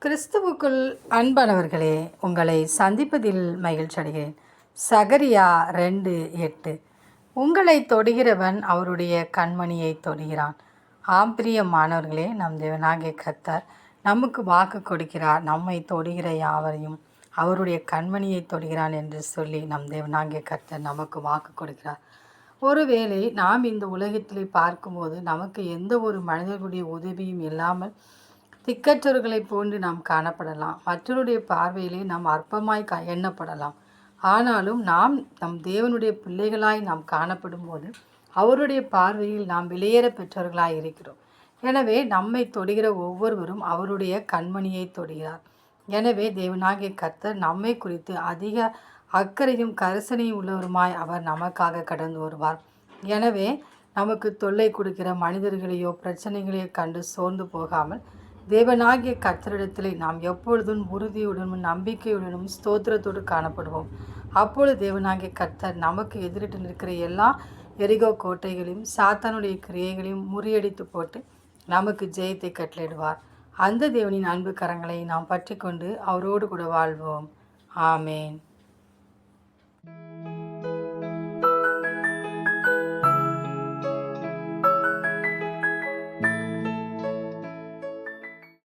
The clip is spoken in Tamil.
கிறிஸ்துவுக்குள் அன்பானவர்களே, உங்களை சந்திப்பதில் மகிழ்ச்சி அடைகிறேன். சகரியா 2:8. உங்களை தொடுகிறவன் அவருடைய கண்மணியை தொடுகிறான். பிரியமானவர்களே, நம் தேவனாகிய கர்த்தர் நமக்கு வாக்கு கொடுக்கிறார். நம்மை தொடுகிற யாவரையும் அவருடைய கண்மணியை தொடுகிறான் என்று சொல்லி நம் தேவனாகிய கர்த்தர் நமக்கு வாக்கு கொடுக்கிறார். ஒருவேளை நாம் இந்த உலகத்திலே பார்க்கும்போது நமக்கு எந்த ஒரு மனிதர்களுடைய உதவியும் இல்லாமல் திக்கற்றவர்களைப் போன்று நாம் காணப்படலாம். மற்றவருடைய பார்வையிலே நாம் அற்பமாய் எண்ணப்படலாம். ஆனாலும் நாம் நம் தேவனுடைய பிள்ளைகளாய் நாம் காணப்படும் போது அவருடைய பார்வையில் நாம் விலையேற பெற்றவர்களாய் இருக்கிறோம். எனவே நம்மை தொடுகிற ஒவ்வொருவரும் அவருடைய கண்மணியை தொடுகிறார். எனவே தேவனாகிய கர்த்தர் நம்மை குறித்து அதிக அக்கறையும் கரிசனையும் உள்ளவருமாய் அவர் நமக்காக கடந்து வருவார். எனவே நமக்கு தொல்லை கொடுக்கிற மனிதர்களையோ பிரச்சனைகளையோ கண்டு சோர்ந்து போகாமல் தேவனாகிய கர்த்தரிடத்திலே நாம் எப்பொழுதும் உறுதியுடனும் நம்பிக்கையுடனும் ஸ்தோத்திரத்தோடு காணப்படுவோம். அப்பொழுது தேவனாகிய கர்த்தர் நமக்கு எதிரிட்டு நிற்கிற எல்லா எரிகோ கோட்டைகளையும் சாத்தானுடைய கிரியைகளையும் முறியடித்து போட்டு நமக்கு ஜெயத்தை கட்டளையிடுவார். அந்த தேவனின் அன்பு கரங்களை நாம் பற்றி கொண்டு அவரோடு கூட வாழ்வோம். ஆமேன்.